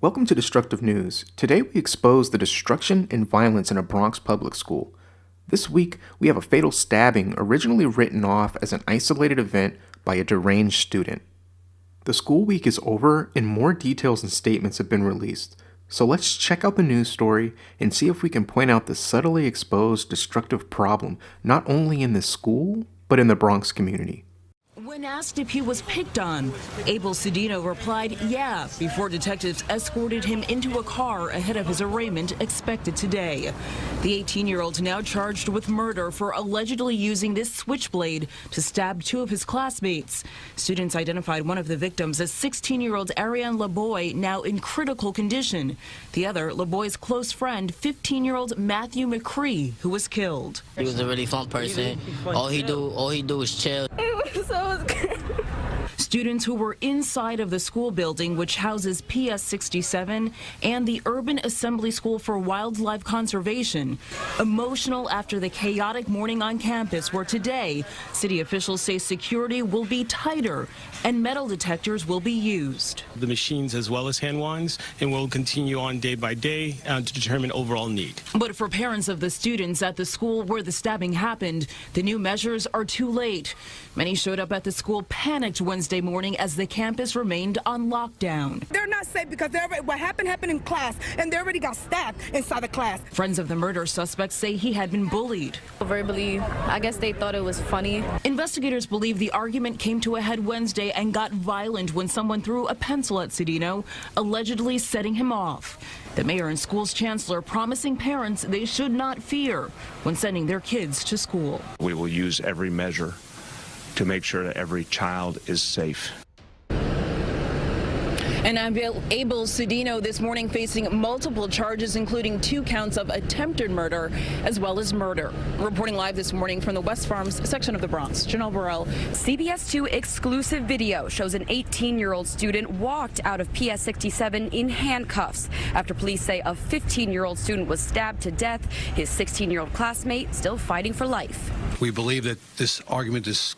Welcome to Destructive News. Today we expose the destruction and violence in a Bronx public school. This week we have a fatal stabbing originally written off as an isolated event by a deranged student. The school week is over and more details and statements have been released. So let's check out the news story and see if we can point out the subtly exposed destructive problem not only in this school, but in the Bronx community. When asked if he was picked on, Abel Cedeno replied, yeah, before detectives escorted him into a car ahead of his arraignment expected today. The 18-year-old now charged with murder for allegedly using this switchblade to stab two of his classmates. Students identified one of the victims as 16-year-old Ariane LeBoy, now in critical condition. The other, LeBoy's close friend, 15-year-old Matthew McCree, who was killed. He was a really fun person. All he do is chill. It was so scary. Students who were inside of the school building, which houses PS 67 and the Urban Assembly School for Wildlife Conservation, emotional after the chaotic morning on campus, where today city officials say security will be tighter and metal detectors will be used. The machines as well as hand wands, and we'll continue on day by day to determine overall need. But for parents of the students at the school where the stabbing happened, the new measures are too late. Many showed up at the school panicked Wednesday morning as the campus remained on lockdown. They're not safe because what happened in class, and they already got stabbed inside the class. Friends of the murder suspect say he had been bullied. Verbally, I guess they thought it was funny. Investigators believe the argument came to a head Wednesday and got violent when someone threw a pencil at Cedeno, allegedly setting him off. The mayor and school's chancellor promising parents they should not fear when sending their kids to school. We will use every measure to make sure that every child is safe. And Abel Cedeno this morning facing multiple charges, including 2 counts of attempted murder as well as murder. Reporting live this morning from the West Farms section of the Bronx, Janelle Burrell. CBS 2 exclusive video shows an 18-year-old student walked out of PS 67 in handcuffs after police say a 15-year-old student was stabbed to death. His 16-year-old classmate still fighting for life. We believe that this argument, this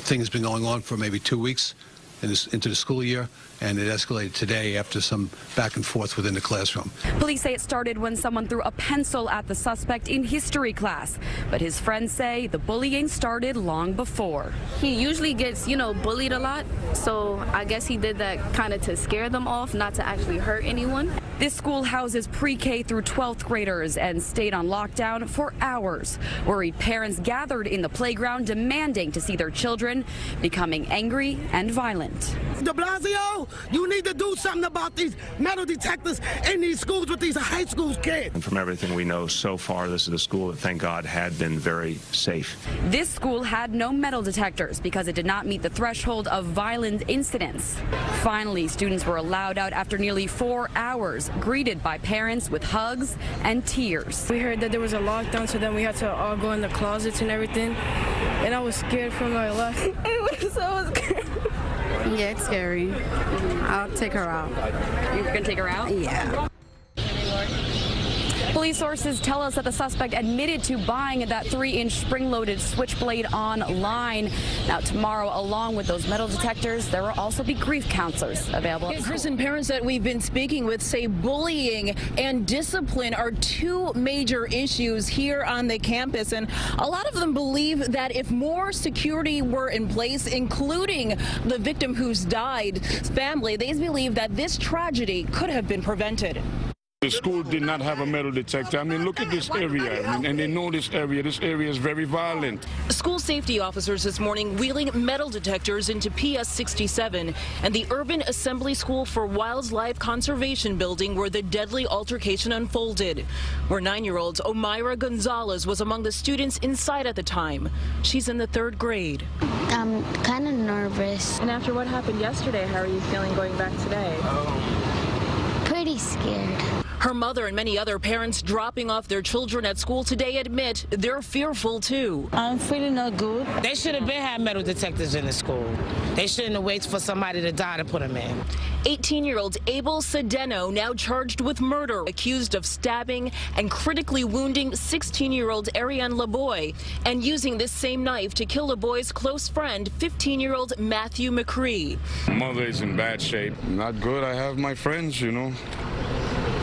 thing has been going on for maybe 2 weeks into the school year, and it escalated today after some back and forth within the classroom. Police say it started when someone threw a pencil at the suspect in history class, but his friends say the bullying started long before. He usually gets, bullied a lot, so I guess he did that kind of to scare them off, not to actually hurt anyone. This school houses pre-K through 12th graders and stayed on lockdown for hours. Worried parents gathered in the playground demanding to see their children becoming angry and violent. De Blasio, you need to do something about these metal detectors in these schools with these high school kids. And from everything we know so far, this is a school that, thank God, had been very safe. This school had no metal detectors because it did not meet the threshold of violent incidents. Finally, students were allowed out after nearly 4 hours, greeted by parents with hugs and tears. We heard that there was a lockdown, so then we had to all go in the closets and everything. And I was scared for my life. It was so scary. Yeah, it's scary. I'll take her out. You're going to take her out? Yeah. Police sources tell us that the suspect admitted to buying that 3-inch spring-loaded switchblade online. Now, tomorrow, along with those metal detectors, there will also be grief counselors available. Prison parents that we've been speaking with say bullying and discipline are 2 major issues here on the campus, and a lot of them believe that if more security were in place, including the victim who's died family, they believe that this tragedy could have been prevented. The school did not have a metal detector. I mean, look at this area. and they know this area. This area is very violent. School safety officers this morning wheeling metal detectors into PS 67 and the Urban Assembly School for Wildlife Conservation building where the deadly altercation unfolded, where 9-year-old Omaira Gonzalez was among the students inside at the time. She's in the 3rd grade. I'm kind of nervous. And after what happened yesterday, how are you feeling going back today? Pretty scared. Her mother and many other parents dropping off their children at school today admit they're fearful too. I'm feeling not good. They should have been had metal detectors in the school. They shouldn't have waited for somebody to die to put them in. 18-year-old Abel Cedeno now charged with murder, accused of stabbing and critically wounding 16-year-old Ariane LeBoy and using this same knife to kill LeBoy's close friend, 15-year-old Matthew McCree. Mother is in bad shape. Not good. I have my friends, you know.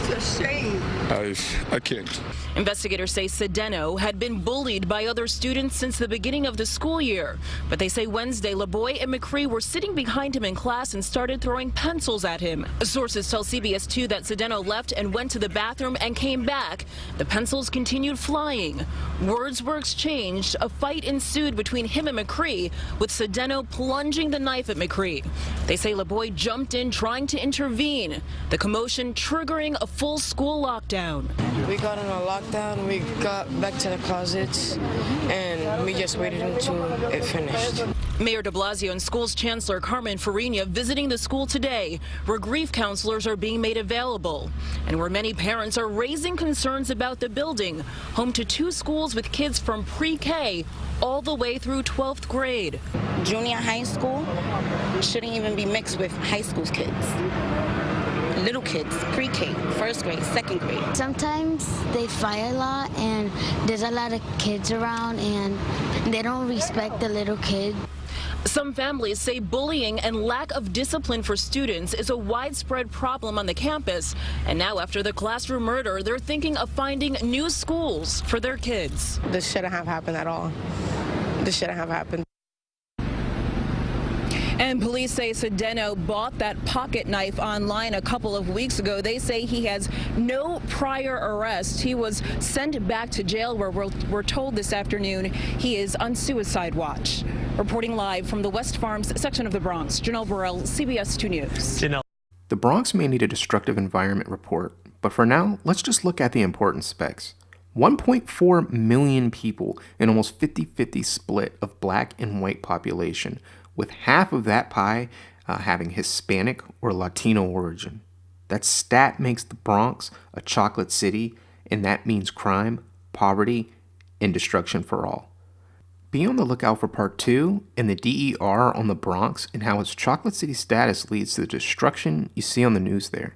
It's a shame. I can't. Investigators say Cedeno had been bullied by other students since the beginning of the school year. But they say Wednesday, LeBoy and McCree were sitting behind him in class and started throwing pencils at him. Sources tell CBS 2 that Cedeno left and went to the bathroom and came back. The pencils continued flying. Words were exchanged. A fight ensued between him and McCree, with Cedeno plunging the knife at McCree. They say LeBoy jumped in trying to intervene, the commotion triggering a full school lockdown. We got on a lockdown, we got back to the closets, and we just waited until it finished. Mayor de Blasio and school's chancellor Carmen Farina visiting the school today, where grief counselors are being made available, and where many parents are raising concerns about the building, home to 2 schools with kids from pre-K all the way through 12th grade. Junior high school shouldn't even be mixed with high school kids. Little kids, pre-K, first grade, second grade. Sometimes they fight a lot and there's a lot of kids around and they don't respect the little kid. Some families say bullying and lack of discipline for students is a widespread problem on the campus. And now after the classroom murder, they're thinking of finding new schools for their kids. This shouldn't have happened at all. This shouldn't have happened. And police say Cedeno bought that pocket knife online a couple of weeks ago. They say he has no prior arrest. He was sent back to jail where we're told this afternoon he is on suicide watch. Reporting live from the West Farms section of the Bronx, Janelle Burrell, CBS 2 News. Janelle. The Bronx may need a destructive environment report, but for now, let's just look at the important specs. 1.4 million people in almost 50-50 split of black and white population, with half of that pie having Hispanic or Latino origin. That stat makes the Bronx a chocolate city, and that means crime, poverty, and destruction for all. Be on the lookout for part 2 and the DER on the Bronx and how its chocolate city status leads to the destruction you see on the news there.